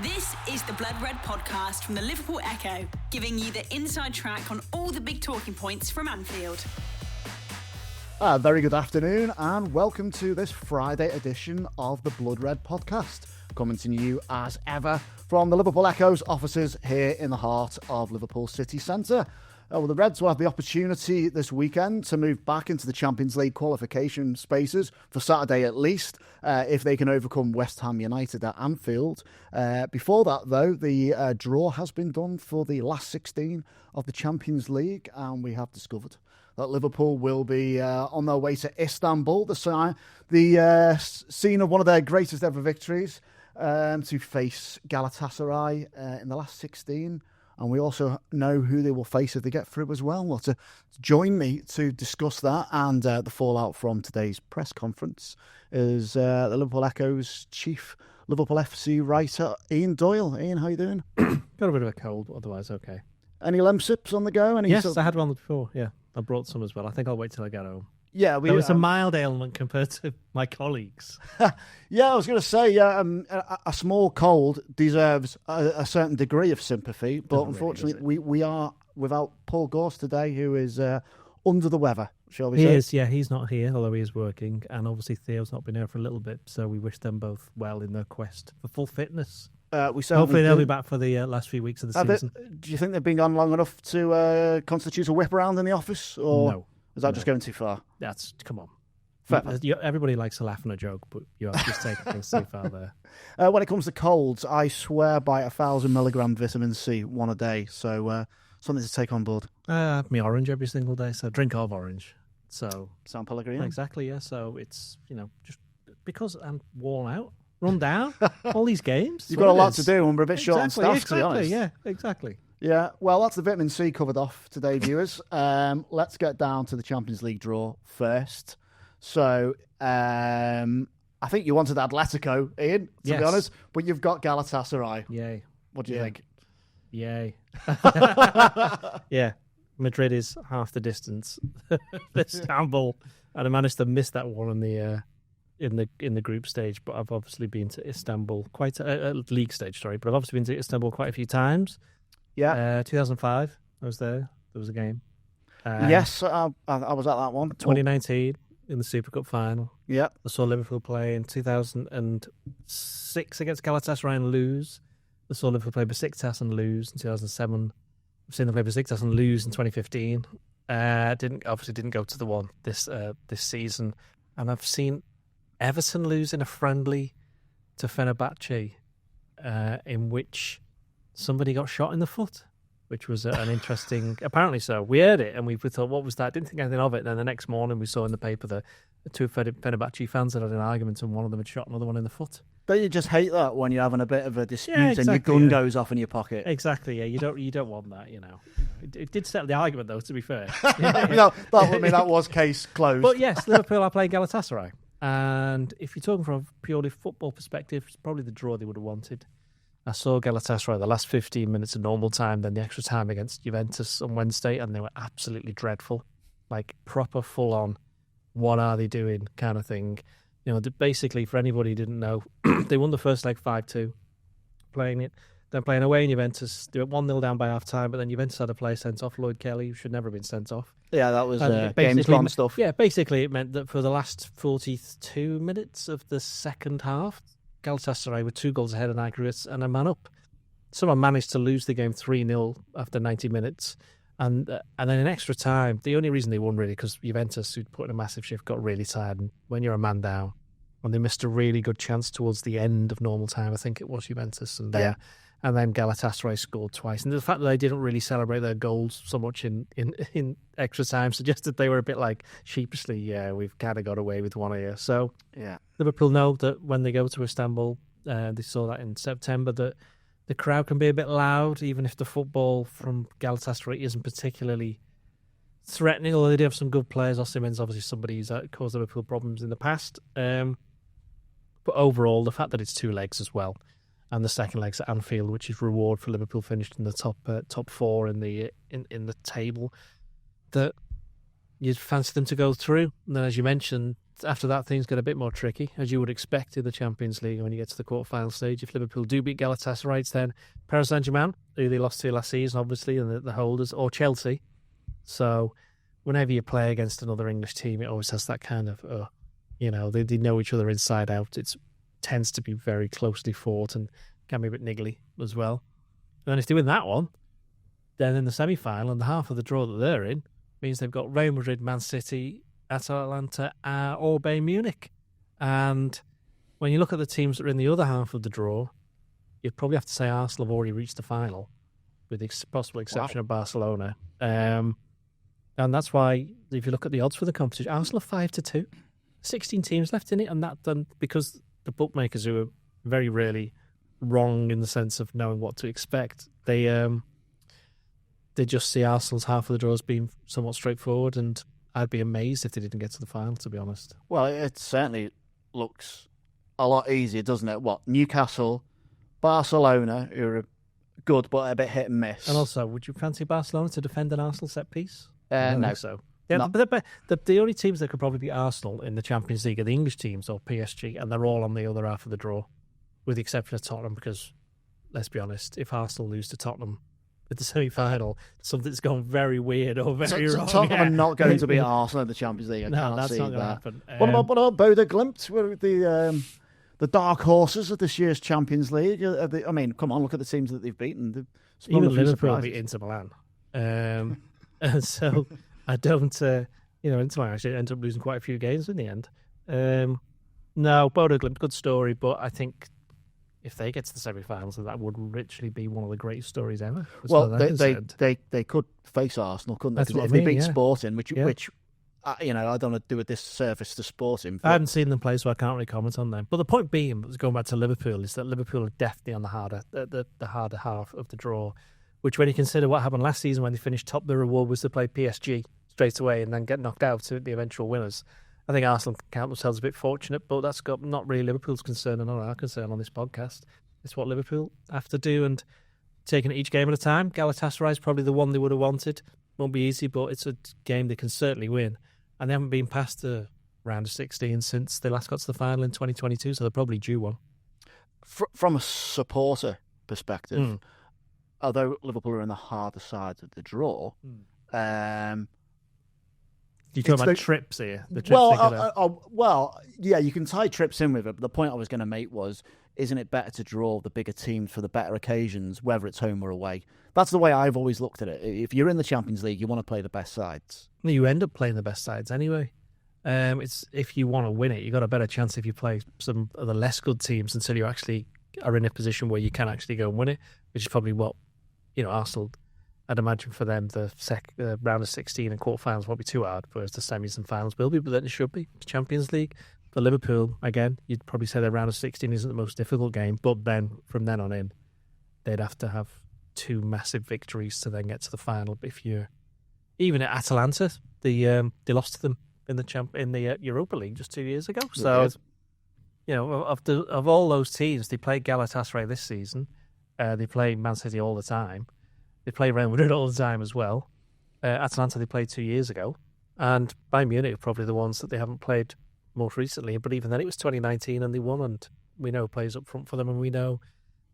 This is the Blood Red podcast from the Liverpool Echo, giving you the inside track on all the big talking points from Anfield. Very good afternoon and welcome to this Friday edition of the Blood Red podcast, coming to you as ever from the Liverpool Echo's offices here in the heart of Liverpool city centre. Well, the Reds will have the opportunity this weekend to move back into the Champions League qualification spaces for Saturday at least, if they can overcome West Ham United at Anfield. Before that, though, the draw has been done for the last 16 of the Champions League, and we have discovered that Liverpool will be on their way to Istanbul, the scene of one of their greatest ever victories, to face Galatasaray in the last 16. And we also know who they will face if they get through as well. Well, to join me to discuss that and the fallout from today's press conference is the Liverpool Echo's chief Liverpool FC writer, Ian Doyle. Ian, how you doing? Got a bit of a cold, but otherwise okay. Any lemsips on the go? Yes, I had one before, yeah. I brought some as well. I think I'll wait till I get home. Yeah, there was a mild ailment compared to my colleagues. Yeah, I was going to say, a small cold deserves a certain degree of sympathy, but unfortunately, we are without Paul Gorse today, who is under the weather, shall we say? He is, yeah, he's not here, although he is working, and obviously Theo's not been here for a little bit, so we wish them both well in their quest for full fitness. Hopefully they'll be back for the last few weeks of the season. Do you think they've been gone long enough to constitute a whip around in the office? Or no. Is that just going too far? Come on. Fair. Everybody likes to laugh on a joke, but you have just taken things too far there. When it comes to colds, I swear by 1,000 milligram vitamin C, one a day. So something to take on board. Me orange every single day, so drink of orange. So San Pellegrino? Exactly, yeah. So it's, just because I'm worn out, run down, all these games. You've got a lot to do and we're a bit short on staff, to be honest. Yeah, exactly. Yeah, well, that's the vitamin C covered off today, viewers. Let's get down to the Champions League draw first. So, I think you wanted Atletico, Ian, to be honest, but you've got Galatasaray. Yay. What do you think? Yay. Yeah, Madrid is half the distance. Istanbul, and I managed to miss that one in the group stage, but I've obviously been to Istanbul league stage, but I've obviously been to Istanbul quite a few times. Yeah. 2005, I was there. There was a game. Yes, I was at that one. 2019 in the Super Cup final. Yeah. I saw Liverpool play in 2006 against Galatasaray and lose. I saw Liverpool play Besiktas and lose in 2007. I've seen them play Besiktas and lose in 2015. Didn't go to the one this season. And I've seen Everton lose in a friendly to Fenerbahce, in which somebody got shot in the foot, which was an interesting... Apparently so. We heard it and we thought, what was that? Didn't think anything of it. Then the next morning we saw in the paper the two Fenerbahce fans had an argument and one of them had shot another one in the foot. Don't you just hate that when you're having a bit of a dispute exactly, and your gun goes off in your pocket? Exactly, yeah. You don't want that, It did settle the argument, though, to be fair. That was case closed. But yes, Liverpool are playing Galatasaray. And if you're talking from a purely football perspective, it's probably the draw they would have wanted. I saw Galatasaray the last 15 minutes of normal time, then the extra time against Juventus on Wednesday, and they were absolutely dreadful. Like, proper full-on, what are they doing kind of thing. Basically, for anybody who didn't know, they won the first leg 5-2, then playing away in Juventus. They were 1-0 down by half-time, but then Juventus had a player sent off, Lloyd Kelly, who should never have been sent off. Yeah, that was games gone stuff. Yeah, basically it meant that for the last 42 minutes of the second half, Galatasaray were 2 goals ahead in aggregate and a man up. Someone managed to lose the game 3-0 after 90 minutes. And then in extra time, the only reason they won really because Juventus, who'd put in a massive shift, got really tired. And when you're a man down, and they missed a really good chance towards the end of normal time, I think it was Juventus. And then Galatasaray scored twice. And the fact that they didn't really celebrate their goals so much in extra time suggested they were a bit like sheepishly, yeah, we've kind of got away with one here. So Liverpool know that when they go to Istanbul, they saw that in September, that the crowd can be a bit loud, even if the football from Galatasaray isn't particularly threatening, although they do have some good players. Osimhen's obviously somebody who's caused Liverpool problems in the past. But overall, the fact that it's 2 legs as well, and the second leg's at Anfield, which is reward for Liverpool finished in the top 4 in the table, that you'd fancy them to go through. And then, as you mentioned, after that, things get a bit more tricky, as you would expect in the Champions League when you get to the quarter-final stage. If Liverpool do beat Galatasaray, it's then Paris Saint-Germain, who they lost to last season, obviously, and the holders, or Chelsea. So whenever you play against another English team, it always has that kind of, they know each other inside out. It tends to be very closely fought and can be a bit niggly as well. And then if they win that one, then in the semi-final, and the half of the draw that they're in, means they've got Real Madrid, Man City, Atalanta, or Bayern Munich. And when you look at the teams that are in the other half of the draw, you'd probably have to say Arsenal have already reached the final, with the possible exception of Barcelona. And that's why, if you look at the odds for the competition, Arsenal are 5-2. 16 teams left in it, and that done because the bookmakers, who are very rarely wrong in the sense of knowing what to expect, they just see Arsenal's half of the draw as being somewhat straightforward, and I'd be amazed if they didn't get to the final, to be honest. Well, it certainly looks a lot easier, doesn't it? Newcastle, Barcelona, who are good but a bit hit and miss. And also, would you fancy Barcelona to defend an Arsenal set piece? No. Think so. Yeah, but the only teams that could probably beat Arsenal in the Champions League are the English teams or PSG, and they're all on the other half of the draw, with the exception of Tottenham, because, let's be honest, if Arsenal lose to Tottenham at the semi-final, something's gone very weird or very wrong. Tottenham are not going to beat Arsenal in the Champions League. That's not going to happen. What about Bodo Glimt? Were the dark horses of this year's Champions League? Come on, look at the teams that they've beaten. Even Liverpool beat Inter Milan. And so I don't, Inter Milan actually ended up losing quite a few games in the end. No, Bodo Glimt, good story, but I think if they get to the semi-finals, that would literally be one of the greatest stories ever. Well, they could face Arsenal, couldn't they? That's what if I mean, they beat yeah. Sporting, which I don't want to do a disservice to Sporting. I haven't seen them play, so I can't really comment on them. But the point being, going back to Liverpool, is that Liverpool are definitely on the harder half of the draw. Which, when you consider what happened last season when they finished top, the reward was to play PSG straight away and then get knocked out to the eventual winners. I think Arsenal can count themselves a bit fortunate, but that's got not really Liverpool's concern and not our concern on this podcast. It's what Liverpool have to do, and taking it each game at a time. Galatasaray is probably the one they would have wanted. Won't be easy, but it's a game they can certainly win. And they haven't been past the round of 16 since they last got to the final in 2022, so they're probably due one. From a supporter perspective, although Liverpool are in the harder side of the draw, You're talking about trips here. The trips you can tie trips in with it, but the point I was going to make was, isn't it better to draw the bigger teams for the better occasions, whether it's home or away? That's the way I've always looked at it. If you're in the Champions League, you want to play the best sides. You end up playing the best sides anyway. It's if you want to win it, you've got a better chance if you play some of the less good teams until you actually are in a position where you can actually go and win it, which is probably what Arsenal, I'd imagine for them, the round of 16 and quarterfinals won't be too hard, whereas the semis and finals will be, but then it should be. It's Champions League. For Liverpool, again, you'd probably say their round of 16 isn't the most difficult game, but then from then on in, they'd have to have two massive victories to then get to the final. Even at Atalanta, they lost to them in the Europa League just 2 years ago. So, of all those teams, they played Galatasaray this season. They play Man City all the time. They play Real Madrid all the time as well. Atalanta they played 2 years ago. And Bayern Munich are probably the ones that they haven't played most recently. But even then it was 2019 and they won, and we know who plays up front for them, and we know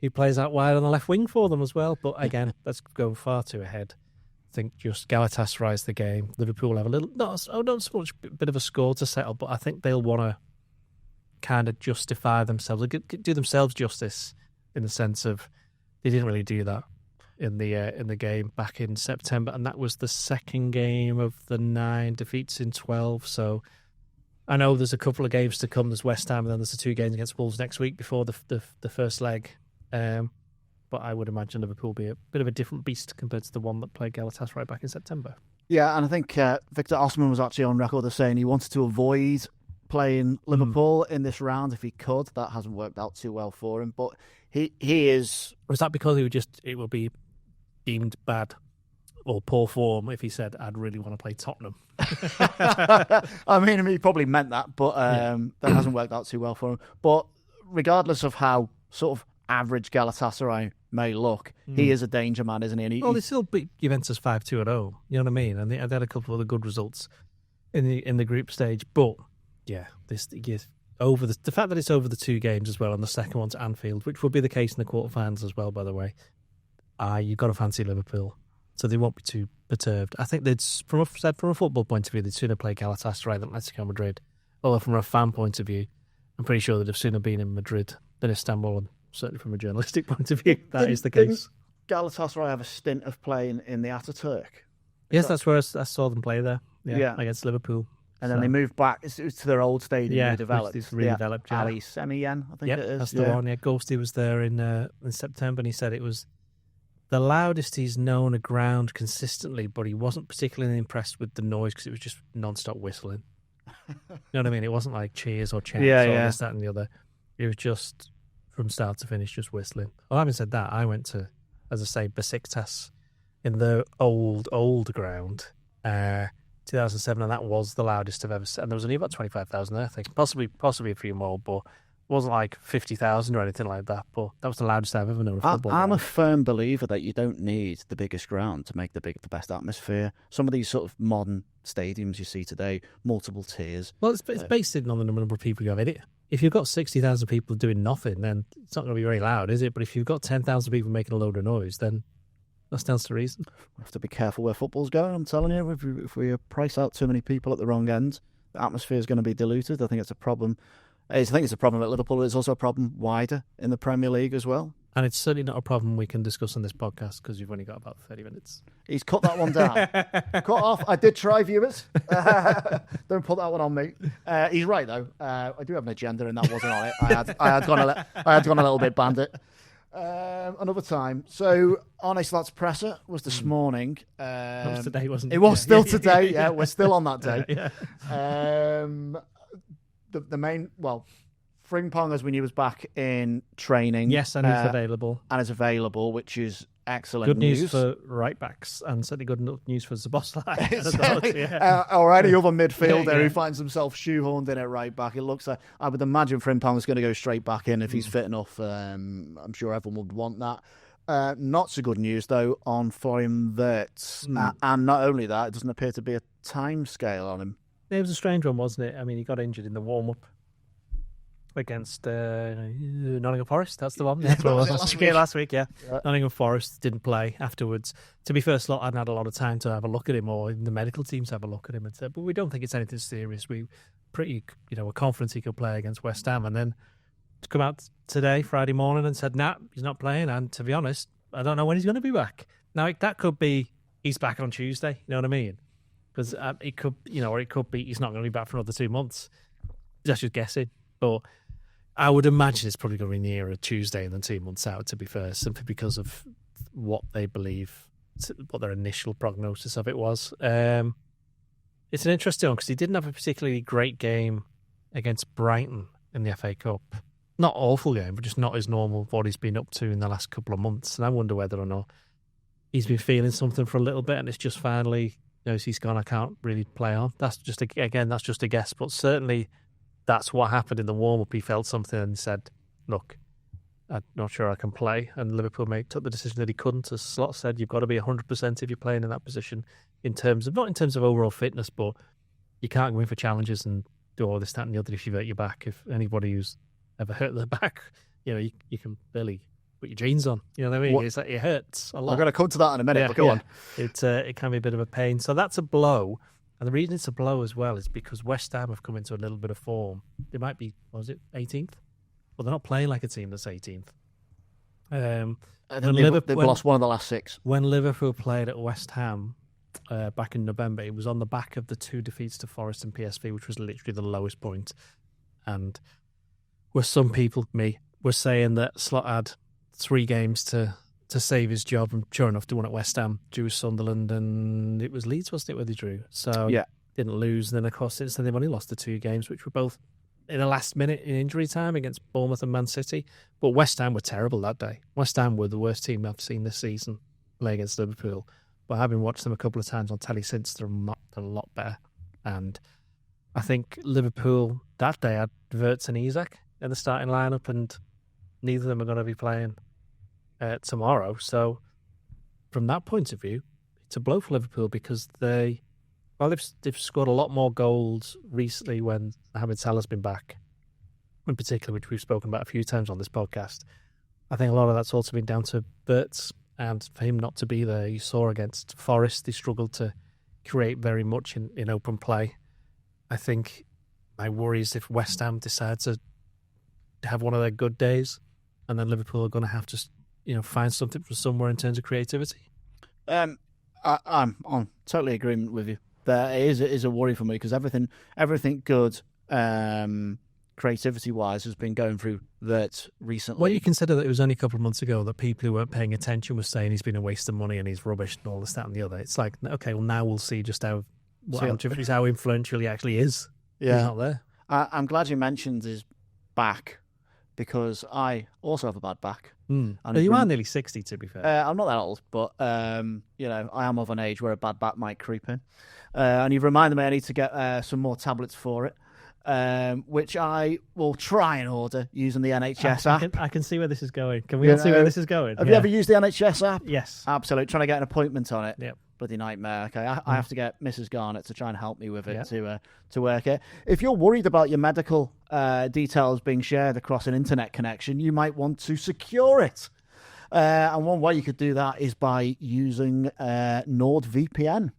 who plays out wide on the left wing for them as well. But again, that's going far too ahead. I think just Galatasaray's the game. Liverpool have a little, not so much bit of a score to settle, but I think they'll want to kind of justify themselves, do themselves justice in the sense of they didn't really do that in the game back in September, and that was the second game of the 9 defeats in 12. So I know there's a couple of games to come. There's West Ham, and then there's the 2 games against Wolves next week before the first leg. But I would imagine Liverpool will be a bit of a different beast compared to the one that played Galatasaray back in September. Yeah, and I think Victor Osimhen was actually on record as saying he wanted to avoid playing Liverpool in this round if he could. That hasn't worked out too well for him, but he is. Or is that because it would be deemed bad or poor form if he said, I'd really want to play Tottenham? I mean, he probably meant that, but that hasn't worked out too well for him. But regardless of how sort of average Galatasaray may look, he is a danger man, isn't he? They still beat Juventus 5-2 at home. You know what I mean? And they had a couple of other good results in the group stage. But Yeah, over the fact that it's over the 2 games as well, and the second one's Anfield, which will be the case in the quarterfinals as well, by the way. You've got to fancy Liverpool, so they won't be too perturbed. I think from a football point of view, they'd sooner play Galatasaray than Atletico Madrid. Although from a fan point of view, I'm pretty sure they'd have sooner been in Madrid than Istanbul, and certainly from a journalistic point of view, that is the case. Didn't Galatasaray have a stint of playing in the Ataturk? Yes, that's where I saw them play there. Yeah. Against Liverpool. And then they moved back. It was to their old stadium, redeveloped. It's redeveloped. Yeah. Ali Semiyen, I think it is. That's the one. Yeah, Ghosty was there in September, and he said it was the loudest he's known a ground consistently, but he wasn't particularly impressed with the noise because it was just non-stop whistling. You know what I mean? It wasn't like cheers or chants or this, that, and the other. It was just from start to finish, just whistling. Well, having said that, I went to, as I say, Besiktas in the old ground. 2007, and that was the loudest I've ever seen. And there was only about 25,000 there, I think. Possibly a few more, but it wasn't like 50,000 or anything like that. But that was the loudest I've ever known a football I'm game. a firm believer that you don't need the biggest ground to make the best atmosphere. Some of these sort of modern stadiums you see today, multiple tiers. Well, it's based on the number of people you have in it. If you've got 60,000 people doing nothing, then it's not going to be very loud, is it? But if you've got 10,000 people making a load of noise, then that stands to reason. We have to be careful where football's going, I'm telling you. If we price out too many people at the wrong end, the atmosphere is going to be diluted. I think it's a problem. I think it's a problem at Liverpool. It's also a problem wider in the Premier League as well. And it's certainly not a problem we can discuss on this podcast because you've only got about 30 minutes. He's cut that one down. Cut off. I did try, viewers. Don't put that one on me. He's right, though. I do have an agenda, and that wasn't on it. I had gone a little bit bandit. Another time. So Arne Slot's presser was this morning. It was today, wasn't it? It was still today. Yeah, we're still on that day. Yeah. The main, Frimpong, as we knew, was back in training. Yes, and he's available. And is available, which is excellent good news for right backs, and certainly good news for Szoboszlai. Or any other midfielder who finds himself shoehorned in at right back. It looks like, I would imagine Frimpong's going to go straight back in if he's fit enough. I'm sure everyone would want that. Not so good news, though, for him that, and not only that, it doesn't appear to be a time scale on him. It was a strange one, wasn't it? I mean, he got injured in the warm-up against Nottingham Forest. That's the one. Yeah, last week. Yeah. Nottingham Forest didn't play afterwards. To be fair, Slot hadn't had a lot of time to have a look at him, or even the medical teams have a look at him and said, but we don't think it's anything serious. We're confident he could play against West Ham. And then to come out today, Friday morning, and said, nah, he's not playing. And to be honest, I don't know when he's going to be back. Now, that could be he's back on Tuesday. You know what I mean? Because it could, or it could be he's not going to be back for another 2 months. That's just guessing. But I would imagine it's probably going to be nearer Tuesday than 2 months out, to be fair, simply because of what they believe, what their initial prognosis of it was. It's an interesting one because he didn't have a particularly great game against Brighton in the FA Cup. Not awful game, but just not as normal what he's been up to in the last couple of months. And I wonder whether or not he's been feeling something for a little bit and it's just finally, he's gone, I can't really play on. That's just a guess, but certainly that's what happened in the warm-up. He felt something and said, look, I'm not sure I can play. And Liverpool took the decision that he couldn't. As Slot said, you've got to be 100% if you're playing in that position, not in terms of overall fitness, but you can't go in for challenges and do all this, that and the other if you hurt your back. If anybody who's ever hurt their back, you can barely put your jeans on. You know what I mean? It's like it hurts a lot. I'm going to come to that in a minute, but go on. It can be a bit of a pain. So that's a blow. And the reason it's a blow as well is because West Ham have come into a little bit of form. They might be, 18th? Well, they're not playing like a team that's 18th. They've lost one of the last 6. When Liverpool played at West Ham back in November, it was on the back of the 2 defeats to Forest and PSV, which was literally the lowest point. And where some people, were saying that Slot had 3 games to save his job, and sure enough, they won at West Ham, drew Sunderland, and it was Leeds, wasn't it, where they drew? So didn't lose. And then, of course, since then, they've only lost the 2 games, which were both in the last minute in injury time against Bournemouth and Man City. But West Ham were terrible that day. West Ham were the worst team I've seen this season play against Liverpool. But having watched them a couple of times on telly since, they're a lot better. And I think Liverpool that day had Wirtz and Isak in the starting lineup, and neither of them are going to be playing tomorrow. So from that point of view, it's a blow for Liverpool because they Well, they've scored a lot more goals recently when Mohamed Salah's been back, in particular, which we've spoken about a few times on this podcast. I think a lot of that's also been down to Wirtz, and for him not to be there. You saw against Forest, they struggled to create very much in open play. I think my worry is if West Ham decides to have one of their good days, and then Liverpool are going to have to, find something from somewhere in terms of creativity. I'm on totally agreement with you. There is a worry for me because everything good, creativity-wise, has been going through that recently. Well, you consider that it was only a couple of months ago that people who weren't paying attention were saying he's been a waste of money and he's rubbish and all this, that and the other. It's like, okay, well, now we'll see just how influential he actually is. Yeah. He's not there. I'm glad you mentioned his back because I also have a bad back. And you are nearly 60, to be fair. I'm not that old, but I am of an age where a bad back might creep in. And you've reminded me I need to get some more tablets for it, which I will try and order using the NHS app. I can see where this is going. Can we all see where this is going? Have you ever used the NHS app? Yes. Absolutely. Trying to get an appointment on it. Yep. Bloody nightmare. Okay, I have to get Mrs. Garnett to try and help me with it to work it. If you're worried about your medical details being shared across an internet connection, you might want to secure it. And one way you could do that is by using NordVPN,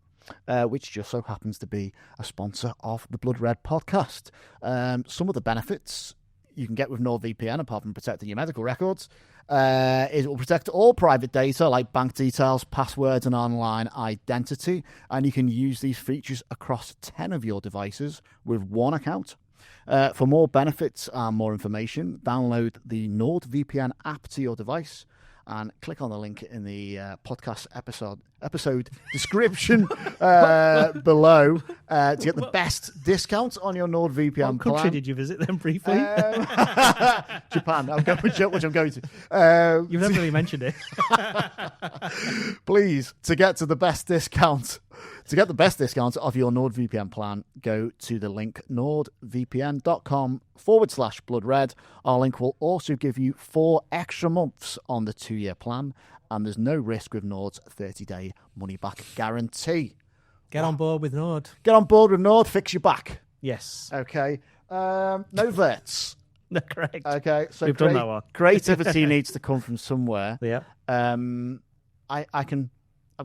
which just so happens to be a sponsor of the Blood Red podcast. Some of the benefits you can get with NordVPN, apart from protecting your medical records, is it will protect all private data like bank details, passwords, and online identity. And you can use these features across 10 of your devices with one account. For more benefits and more information, download the NordVPN app to your device and click on the link in the podcast episode description below to get the best discount on your NordVPN plan. What country did you visit then briefly? Japan. Which I'm going to. You've never really mentioned it. Please, to get the best discount of your NordVPN plan, go to the link nordvpn.com/bloodred. Our link will also give you 4 extra months on the 2-year plan, and there's no risk with Nord's 30-day money-back guarantee. Get on board with Nord. Get on board with Nord, fix your back. Yes. Okay. No Wirtz. No, correct. Okay, so we've done that one. Creativity needs to come from somewhere. Yeah. I've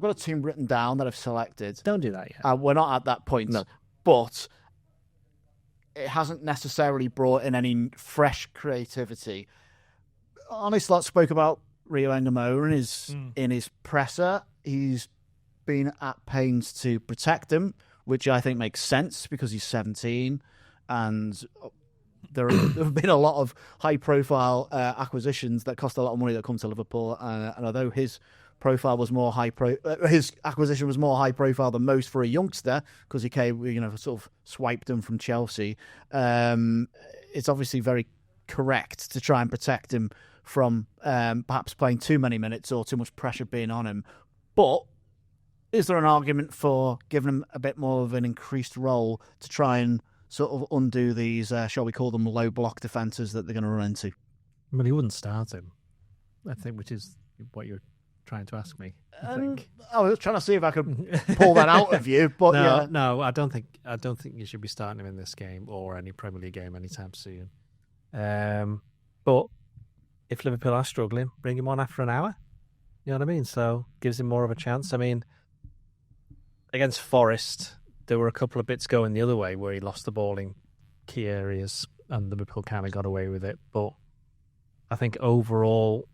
got a team written down that I've selected. Don't do that yet. We're not at that point. No. But it hasn't necessarily brought in any fresh creativity. Arne Slot spoke about Rio Engamora in his presser. He's been at pains to protect him, which I think makes sense because he's 17 and there have been a lot of high-profile acquisitions that cost a lot of money that come to Liverpool. And although his profile was more his acquisition was more high profile than most for a youngster because he came, sort of swiped him from Chelsea. It's obviously very correct to try and protect him from perhaps playing too many minutes or too much pressure being on him. But is there an argument for giving him a bit more of an increased role to try and sort of undo these, shall we call them, low block defences that they're going to run into? Well, he wouldn't start him, I think, which is what you're trying to ask me. I was trying to see if I could pull that out of you, but no, I don't think you should be starting him in this game or any Premier League game anytime soon. But if Liverpool are struggling, bring him on after an hour. You know what I mean? So gives him more of a chance. I mean, against Forest, there were a couple of bits going the other way where he lost the ball in key areas and Liverpool kind of got away with it. But I think overall,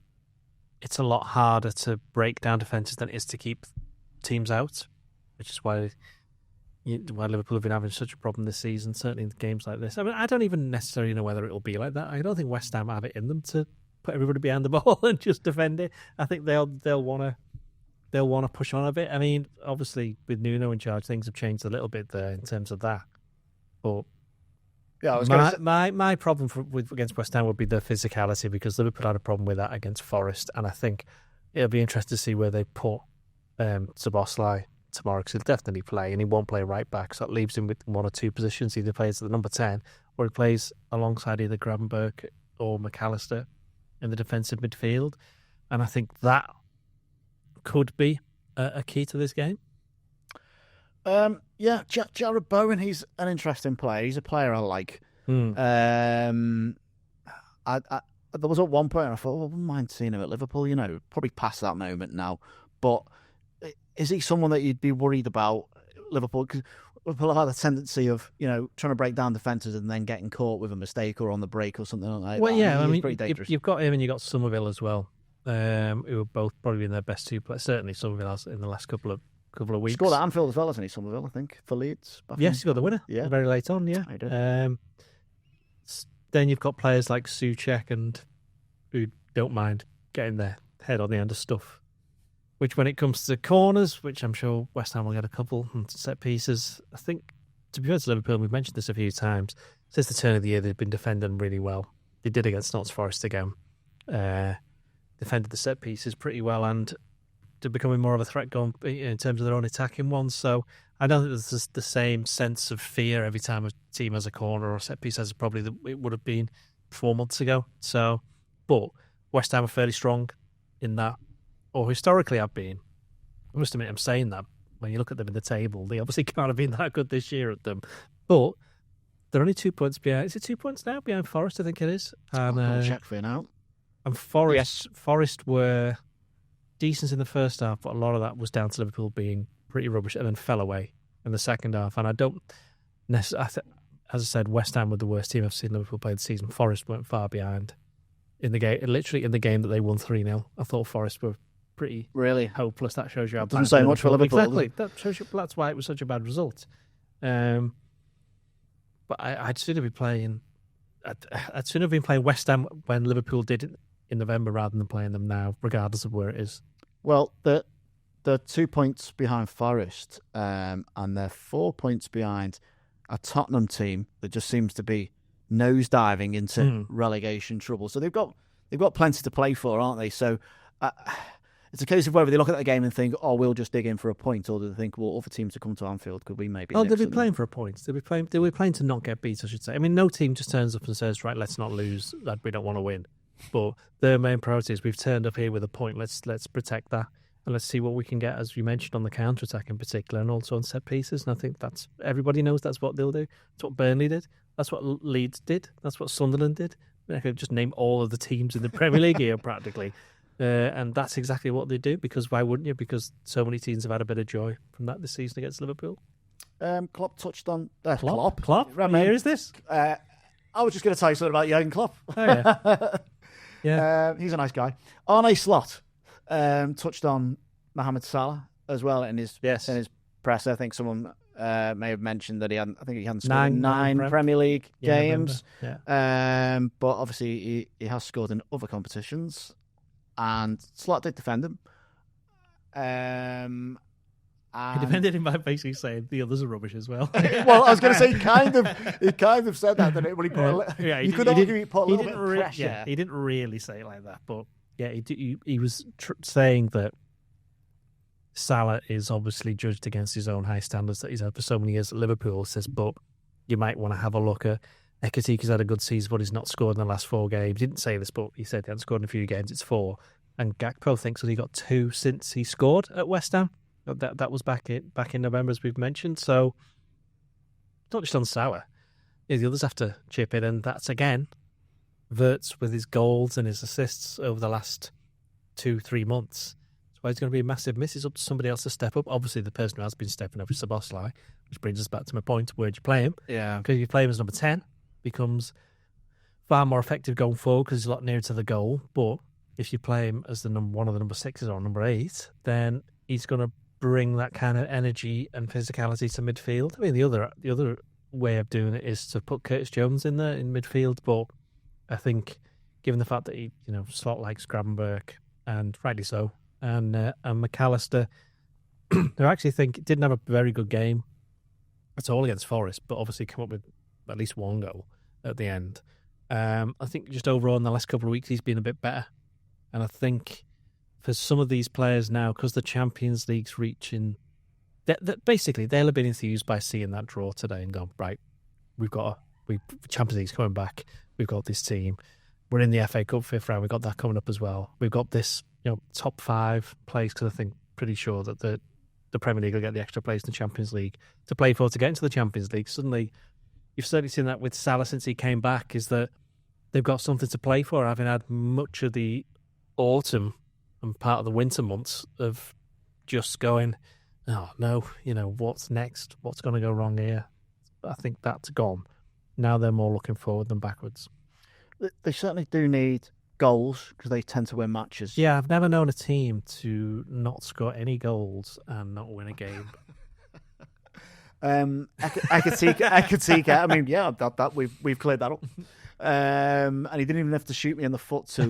it's a lot harder to break down defences than it is to keep teams out, which is why Liverpool have been having such a problem this season, certainly in games like this. I mean, I don't even necessarily know whether it will be like that. I don't think West Ham have it in them to put everybody behind the ball and just defend it. I think they'll want to push on a bit. I mean, obviously with Nuno in charge, things have changed a little bit there in terms of that. But yeah, my problem against West Ham would be the physicality because Liverpool had a problem with that against Forest, and I think it'll be interesting to see where they put Szoboszlai tomorrow because he'll definitely play and he won't play right back, so that leaves him with one or two positions. He either plays at the number 10 or he plays alongside either Gravenberch or McAllister in the defensive midfield, and I think that could be a key to this game. Jared Bowen, he's an interesting player. He's a player I like. There was at one point I thought, I wouldn't mind seeing him at Liverpool, probably past that moment now. But is he someone that you'd be worried about Liverpool? Because Liverpool have had a tendency of, trying to break down defences and then getting caught with a mistake or on the break or something like that. Well, yeah, I mean, pretty dangerous. You've got him and you've got Somerville as well, who are both probably in their best two players. Certainly Somerville has in the last couple of weeks. Scored at Anfield as well, hasn't he, Somerville, I think, for Leeds? Yes, he got the winner very late on, yeah. He did. Then you've got players like Souček and who don't mind getting their head on the end of stuff. Which, when it comes to corners, which I'm sure West Ham will get a couple, and set pieces, I think, to be fair to Liverpool, we've mentioned this a few times, since the turn of the year, they've been defending really well. They did against Notts Forest again. Defended the set pieces pretty well, and they're becoming more of a threat going in terms of their own attacking ones. So I don't think there's the same sense of fear every time a team has a corner or a set piece as probably it would have been 4 months ago. So, but West Ham are fairly strong in that, or historically have been. I must admit, I'm saying that when you look at them in the table, they obviously can't have been that good this year at them. But they're only 2 points behind. Is it 2 points now behind Forest? I think it is. I'll check for you now. And Forest were decent in the first half, but a lot of that was down to Liverpool being pretty rubbish and then fell away in the second half. And I don't necessarily, as I said, West Ham were the worst team I've seen Liverpool play this season. Forest weren't far behind in the game, literally in the game that they won 3-0. I thought Forest were pretty really hopeless. That shows you how bad. Doesn't say much for Liverpool. Exactly. That shows you, that's why it was such a bad result. But I'd sooner be playing. I'd sooner have been playing West Ham when Liverpool did it in November rather than playing them now, regardless of where it is. Well, they're 2 points behind Forest, and they're 4 points behind a Tottenham team that just seems to be nosediving into relegation trouble. So they've got plenty to play for, aren't they? So it's a case of whether they look at the game and think, "Oh, we'll just dig in for a point," or do they think, "Well, other teams to come to Anfield, could we maybe?" Oh, they'll be playing for a point. They'll be playing to not get beat, I should say. I mean, no team just turns up and says, "Right, let's not lose. That we don't want to win." But their main priority is we've turned up here with a point. Let's protect that and let's see what we can get, as you mentioned, on the counter attack in particular, and also on set pieces. And I think that's everybody knows that's what they'll do. That's what Burnley did. That's what Leeds did. That's what Sunderland did. I could just name all of the teams in the Premier League here practically. And that's exactly what they do, because why wouldn't you? Because so many teams have had a bit of joy from that this season against Liverpool. Klopp touched on... Klopp? Here is this? I was just going to tell you something about Jurgen Klopp. Oh, yeah. Yeah. He's a nice guy. Arne Slot touched on Mohamed Salah as well in his press. I think someone may have mentioned that he hadn't scored nine Premier League games. Yeah. But obviously he has scored in other competitions, and Slot did defend him. He defended him by basically saying the others are rubbish as well. Well, I was going to say he kind of said that, didn't he? When he put you could argue he put a little bit of pressure. Yeah, he didn't really say it like that, but yeah, he was saying that Salah is obviously judged against his own high standards that he's had for so many years at Liverpool. Says, but you might want to have a look at Ekitike's had a good season, but he's not scored in the last 4 games. He didn't say this, but he said he hadn't scored in a few games. It's 4, and Gakpo thinks that he got 2 since he scored at West Ham. That was back in November, as we've mentioned. So, not just on Salah. The others have to chip in, and that's, again, Wirtz with his goals and his assists over the last 2-3 months. That's why he's going to be a massive miss. It's up to somebody else to step up. Obviously, the person who has been stepping up is Szoboszlai, which brings us back to my point. Where'd you play him? Yeah. Because if you play him as number 10, becomes far more effective going forward because he's a lot nearer to the goal. But if you play him as one of the number 6s or number 8, then he's going to bring that kind of energy and physicality to midfield. I mean, the other way of doing it is to put Curtis Jones in there in midfield, but I think given the fact that he, Slot likes Gravenberch, and rightly so, and McAllister, who I actually think didn't have a very good game at all against Forest, but obviously come up with at least 1 goal at the end. I think just overall in the last couple of weeks he's been a bit better, and I think for some of these players now, because the Champions League's reaching, basically they'll have been enthused by seeing that draw today and gone, right, Champions League's coming back, we've got this team, we're in the FA Cup 5th round, we've got that coming up as well, we've got this top 5 place, because I think pretty sure that the Premier League will get the extra place in the Champions League to play for to get into the Champions League. Suddenly, you've certainly seen that with Salah since he came back, is that they've got something to play for, having had much of the autumn and part of the winter months of just going, oh no, what's next? What's going to go wrong here? I think that's gone. Now they're more looking forward than backwards. They certainly do need goals because they tend to win matches. Yeah, I've never known a team to not score any goals and not win a game. I could see. I mean, yeah, that we've cleared that up. And he didn't even have to shoot me in the foot to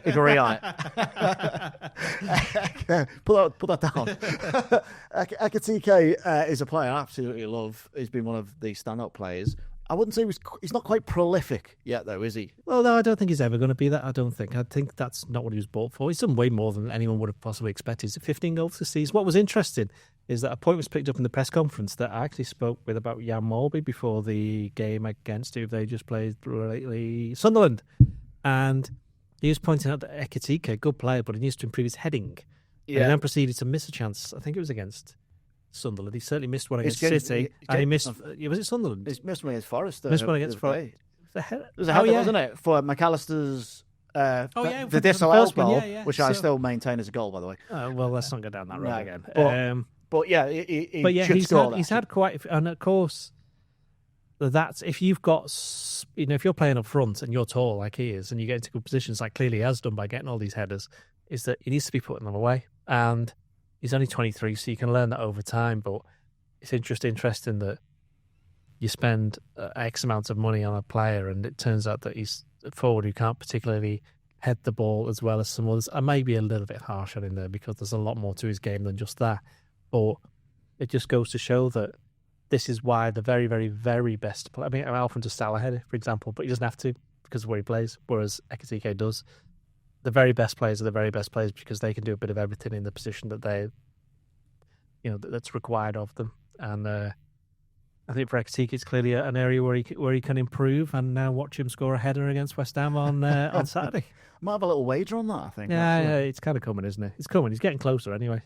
agree on it. Put that down. Ekitike is a player I absolutely love. He's been one of the stand-up players. I wouldn't say he's not quite prolific yet, though, is he? Well, no, I don't think he's ever going to be that. I think that's not what he was bought for. He's done way more than anyone would have possibly expected. He's 15 goals this season. What was interesting is that a point was picked up in the press conference that I actually spoke with about Jan Molby before the game against who they just played lately, Sunderland. And he was pointing out that Ekitike, good player, but he needs to improve his heading. Yeah. And then proceeded to miss a chance. I think it was against Sunderland. He certainly missed one against City. And he missed... was it Sunderland? He missed one against Forest. Missed one against Forest. It was a header, wasn't it? For McAllister's... the disallowed goal, which I still maintain as a goal, by the way. Well, let's not go down that road again. But yeah, he's had quite... And of course, that's... If you've got... if you're playing up front and you're tall like he is, and you get into good positions like clearly he has done by getting all these headers, is that he needs to be putting them away. And he's only 23, so you can learn that over time. But it's interesting that you spend X amount of money on a player, and it turns out that he's a forward who can't particularly head the ball as well as some others. I may be a little bit harsh on him there because there's a lot more to his game than just that. But it just goes to show that this is why the very, very, very best player... I mean, Alfred does Salah header, for example, but he doesn't have to because of where he plays, whereas Ekitike does. The very best players are the very best players because they can do a bit of everything in the position that they, that's required of them. And I think for Ekitike, it's clearly an area where he can improve. And now watch him score a header against West Ham on Saturday. Might have a little wager on that, I think. Yeah, it's kind of coming, isn't it? It's coming. He's getting closer anyway.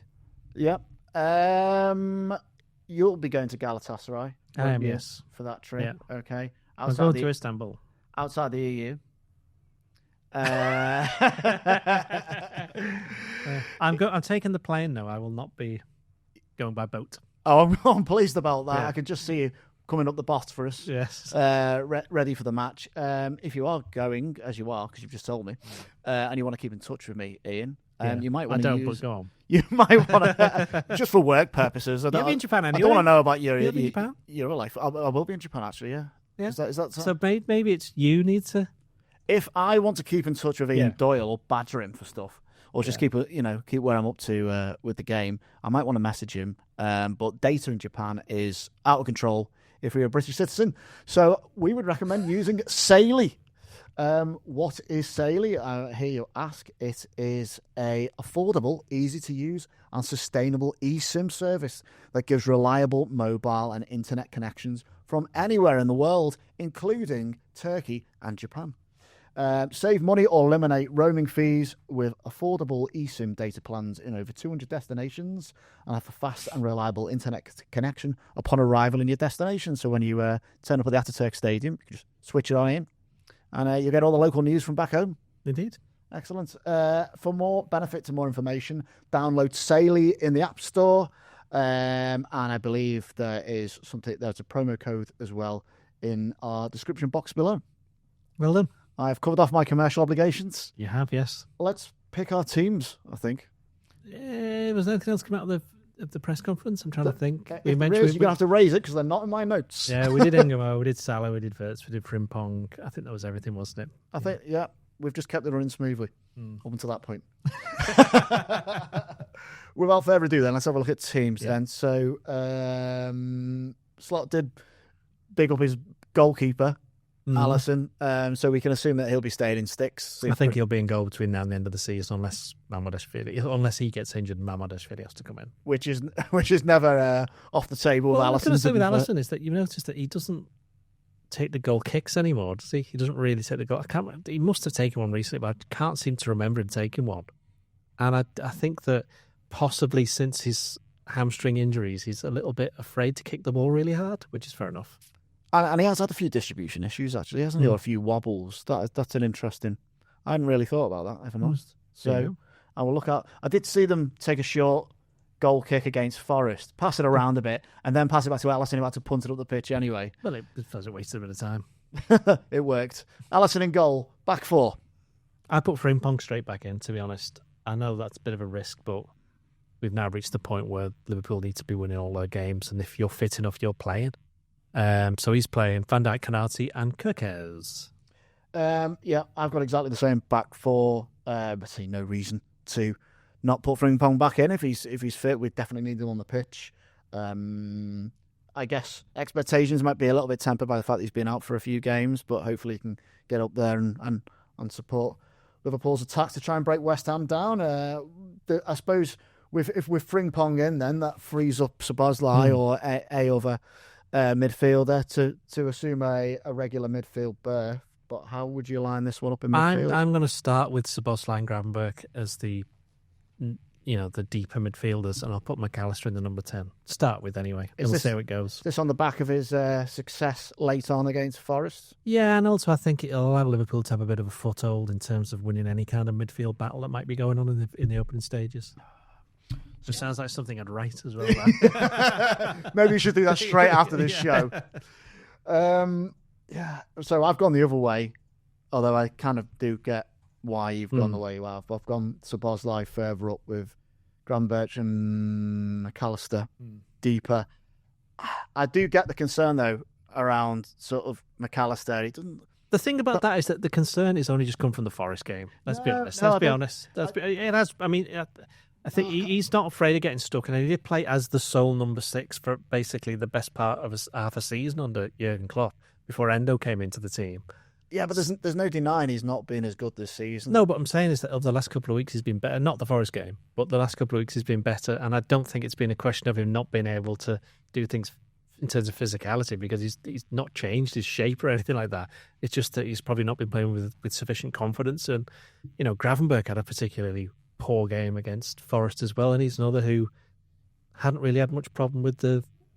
Yep. You'll be going to Galatasaray. I am, yes, for that trip. Yeah. Okay. I'm going to Istanbul. Outside the EU. I'm taking the plane now. I will not be going by boat. Oh, I'm pleased about that. Yeah. I can just see you coming up the Bosphorus. Yes. Ready for the match. If you are going, as you are, because you've just told me, and you want to keep in touch with me, Ian, you might want to use... But go on. You might want to, just for work purposes. You'll be in Japan anyway. I don't want to know about your life. I will be in Japan, actually, yeah. Is that so maybe it's you need to... If I want to keep in touch with Ian Doyle or badger him for stuff, or just keep where I'm up to with the game, I might want to message him. But data in Japan is out of control if you're a British citizen. So we would recommend using Saily. What is Saily? I hear you ask. It is a affordable, easy to use and sustainable eSIM service that gives reliable mobile and internet connections from anywhere in the world, including Turkey and Japan. Save money or eliminate roaming fees with affordable eSIM data plans in over 200 destinations and have a fast and reliable internet connection upon arrival in your destination. So when you turn up at the Ataturk Stadium, you can just switch it on in and you get all the local news from back home. Indeed. Excellent. For more benefit to more information, download Saily in the App Store. And I believe there's a promo code as well in our description box below. Well done. I've covered off my commercial obligations. You have, yes. Let's pick our teams, I think. Was there anything else come out of the press conference? I'm trying to think. You're going to have to raise it because they're not in my notes. Yeah, we did Engamo, we did Salah, we did Wirtz, we did Frimpong. I think that was everything, wasn't it? I think, we've just kept it running smoothly up until that point. Without further ado then, let's have a look at teams then. So, Slot did big up his goalkeeper, Alisson, so we can assume that he'll be staying in sticks. I think he'll be in goal between now and the end of the season, unless he gets injured and Mamadashvili has to come in, which is never off the table. Well, with Alisson. What I was going to say with Alisson is that you've noticed that he doesn't take the goal kicks anymore, does he? He doesn't really take the goal. He must have taken one recently, but I can't seem to remember him taking one. And I think that possibly since his hamstring injuries, he's a little bit afraid to kick the ball really hard, which is fair enough. And he has had a few distribution issues, actually, hasn't he? Or a few wobbles. That's an interesting... I hadn't really thought about that, if I'm honest. So I will look at... I did see them take a short goal kick against Forest, pass it around a bit, and then pass it back to Alisson, who had to punt it up the pitch anyway. Well, it feels like wasted a bit of time. It worked. Alisson in goal, back four. I put Frimpong straight back in, to be honest. I know that's a bit of a risk, but we've now reached the point where Liverpool need to be winning all their games, and if you're fit enough, you're playing. So he's playing Van Dijk, Konate, and Kirkes. Yeah, I've got exactly the same back four. I see no reason to not put Frimpong back in if he's fit. We definitely need him on the pitch. I guess expectations might be a little bit tempered by the fact that he's been out for a few games, but hopefully he can get up there and support Liverpool's attack to try and break West Ham down. I suppose with Frimpong in, then that frees up Szoboszlai or a other midfielder to assume a regular midfield berth. But how would you line this one up in midfield? I'm going to start with Szoboszlai and Gravenberch as the deeper midfielders, and I'll put McAllister in the number 10. Start with anyway. We'll see how it goes. Is this on the back of his success late on against Forest? Yeah, and also I think it'll allow Liverpool to have a bit of a foothold in terms of winning any kind of midfield battle that might be going on in the opening stages. It sounds like something I'd write as well. Maybe you should do that straight after this show. Yeah, so I've gone the other way, although I kind of do get why you've gone the way you have. I've gone Szoboszlai further up with Gravenberch and McAllister deeper. I do get the concern, though, around sort of McAllister. He doesn't... The thing about that is that the concern is only just come from the Forest game. Let's be honest. It has. I mean, I think he's not afraid of getting stuck, and he did play as the sole number 6 for basically the best part of half a season under Jurgen Klopp before Endo came into the team. Yeah, but there's no denying he's not been as good this season. No, but I'm saying is that over the last couple of weeks he's been better. Not the Forest game, but the last couple of weeks he's been better, and I don't think it's been a question of him not being able to do things in terms of physicality, because he's not changed his shape or anything like that. It's just that he's probably not been playing with sufficient confidence. And, Gravenberch had a particularly poor game against Forest as well, and he's another who hadn't really had much problem with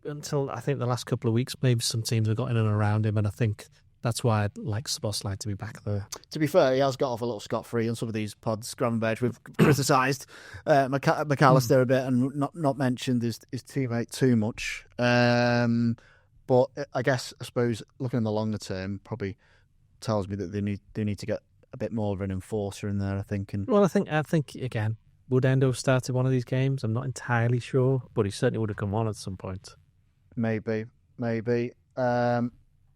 until I think the last couple of weeks. Maybe some teams have got in and around him, and I think that's why I'd like Szoboszlai to be back there. To be fair, he has got off a little scot-free on some of these pods. Gravenberch, we've criticised McAllister a bit and not mentioned his teammate too much. But I suppose looking in the longer term probably tells me that they need to get a bit more of an enforcer in there, I think. Well, I think again, would Endo have started one of these games? I'm not entirely sure, but he certainly would have come on at some point. Maybe.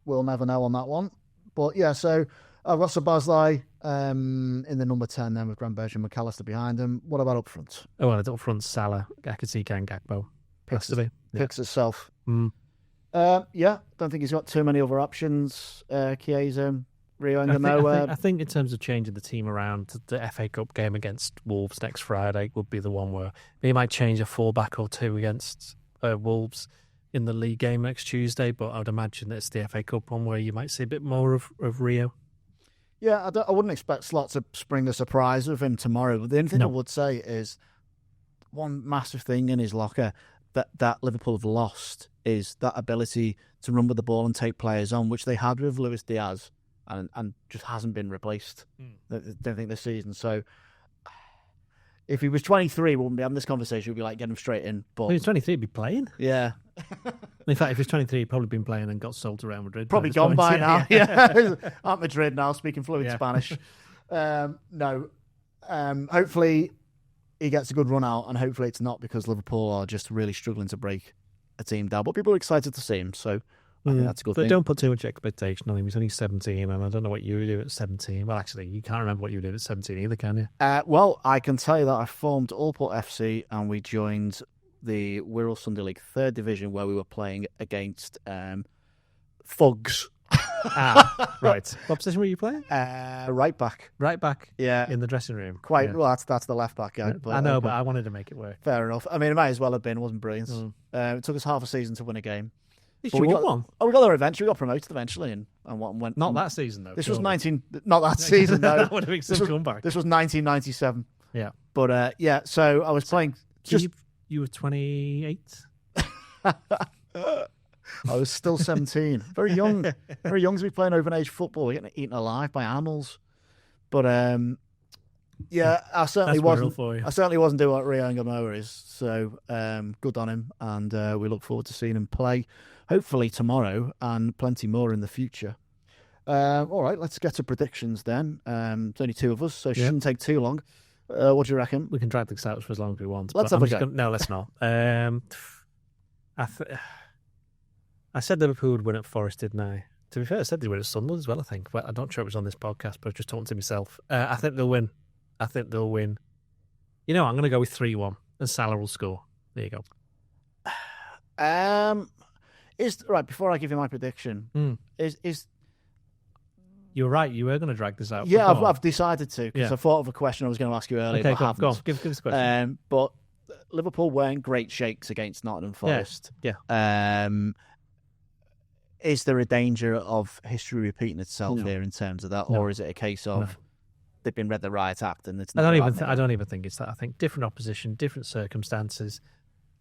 We'll never know on that one. But yeah, so Russell Szoboszlai in the number 10 then with Gravenberch and McAllister behind him. What about up front? Oh, well, up front, Salah, Akatika and Gakpo. Picks itself. Yeah, don't think he's got too many other options. Chiesa, Rio and I think in terms of changing the team around, the FA Cup game against Wolves next Friday would be the one where he might change a fullback or two against Wolves in the league game next Tuesday, but I would imagine it's the FA Cup one where you might see a bit more of Rio. Yeah, I wouldn't expect Slot to spring a surprise with him tomorrow, but the only thing I would say is one massive thing in his locker that Liverpool have lost is that ability to run with the ball and take players on, which they had with Luis Diaz and just hasn't been replaced. I don't think this season. So if he was 23, we wouldn't be having this conversation. We'd be like, get him straight in. But if he was 23, he'd be playing. Yeah. In fact, if he was 23, he'd probably been playing and got sold to Real Madrid. Probably gone by now. Yeah. At Madrid now, speaking fluent Spanish. Hopefully he gets a good run out, and hopefully it's not because Liverpool are just really struggling to break a team down. But people are excited to see him, so I think that's a good thing. But don't put too much expectation on him. He's only 17, and I don't know what you were doing at 17. Well, actually, you can't remember what you were doing at 17 either, can you? Well, I can tell you that I formed Allport FC, and we joined the Wirral Sunday League 3rd Division, where we were playing against thugs. Right. What position were you playing? Right back. Right back? Yeah. In the dressing room? Quite. Yeah. Well, that's the left back. I know, but I wanted to make it work. Fair enough. I mean, it might as well have been. It wasn't brilliant. It took us half a season to win a game. We won one. Oh, we got there eventually. We got promoted eventually, and went. Not that season though. This was 19. Not that season though. That would have been some comeback. This was 1997. Yeah. But So I was playing. You were 28? I was still 17. Very young. Very young to be playing open age football. We're getting eaten alive by animals. But yeah, I certainly wasn't. For you. I certainly wasn't doing what Rio Ngamoa is. So good on him, and we look forward to seeing him play, hopefully tomorrow, and plenty more in the future. All right, let's get to predictions then. There's only two of us, so it shouldn't take too long. What do you reckon? We can drag this out for as long as we want. Let's have a go. No, let's not. I said Liverpool would win at Forest, didn't I? To be fair, I said they'd win at Sunderland as well, I think. But I'm not sure it was on this podcast, but I was just talking to myself. I think they'll win. You know, I'm going to go with 3-1, and Salah will score. There you go. Right, before I give you my prediction, is you were right. You were going to drag this out. Yeah, I've decided to, because I thought of a question I was going to ask you earlier. Okay, but go on. Give us a question. But Liverpool weren't great shakes against Nottingham Forest. Yeah. Is there a danger of history repeating itself here in terms of that, or is it a case of they've been read the riot act and it's? I don't even think it's that. I think different opposition, different circumstances.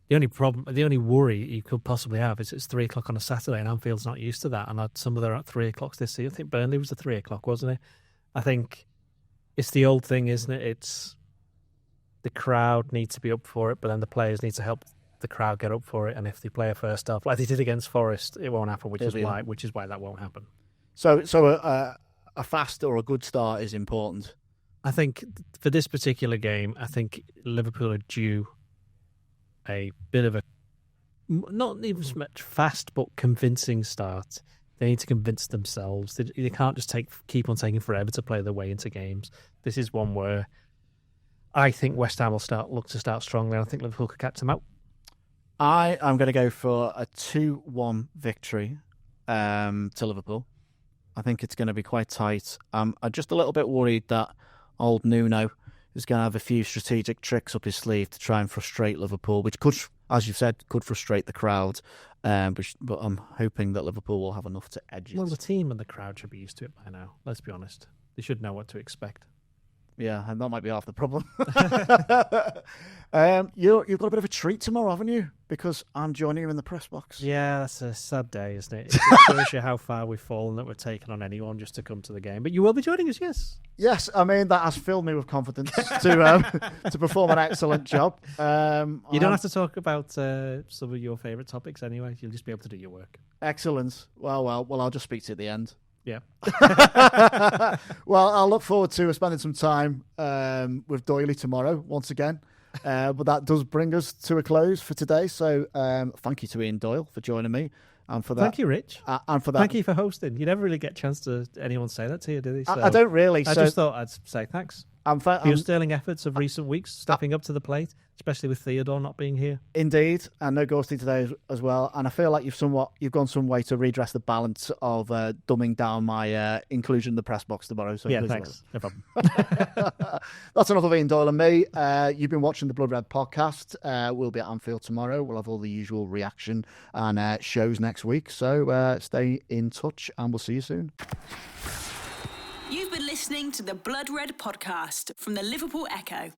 The only worry you could possibly have is it's 3:00 on a Saturday and Anfield's not used to that. And some of them are at 3:00 this season. I think Burnley was at 3:00, wasn't it? I think it's the old thing, isn't it? It's the crowd needs to be up for it, but then the players need to help the crowd get up for it. And if they play a first half like they did against Forest, it won't happen, which is why that won't happen. So a fast or a good start is important. I think for this particular game, I think Liverpool are due a bit of a, not even so much fast, but convincing start. They need to convince themselves. They can't just keep on taking forever to play their way into games. This is one where I think West Ham will look to start strongly, and I think Liverpool could catch them out. I am going to go for a 2-1 victory to Liverpool. I think it's going to be quite tight. I'm just a little bit worried that old Nuno is going to have a few strategic tricks up his sleeve to try and frustrate Liverpool, which could, as you've said, could frustrate the crowd. But I'm hoping that Liverpool will have enough to edge it. Well, the team and the crowd should be used to it by now. Let's be honest. They should know what to expect. Yeah, and that might be half the problem. You've got a bit of a treat tomorrow, haven't you? Because I'm joining you in the press box. Yeah, that's a sad day, isn't it? It shows you how far we've fallen that we're taking on anyone just to come to the game. But you will be joining us, yes? Yes, I mean, that has filled me with confidence to perform an excellent job. You don't have to talk about some of your favourite topics anyway. You'll just be able to do your work. Excellent. Well, I'll just speak to you at the end. Yeah. Well, I'll look forward to spending some time with Doyley tomorrow once again. But that does bring us to a close for today. So thank you to Ian Doyle for joining me. And for that, thank you, Rich. And for that, thank you for hosting. You never really get a chance to anyone say that to you, do they? So I don't really. I just thought I'd say thanks. For your sterling efforts of recent weeks, stepping up to the plate, especially with Theodore not being here. Indeed, and no ghosting today as well. And I feel like you've gone some way to redress the balance of dumbing down my inclusion in the press box tomorrow. So yeah, thanks. No problem. That's enough of Ian Doyle and me. You've been watching the Blood Red podcast. We'll be at Anfield tomorrow. We'll have all the usual reaction and shows next week. So stay in touch, and we'll see you soon. You've been listening to the Blood Red podcast from the Liverpool Echo.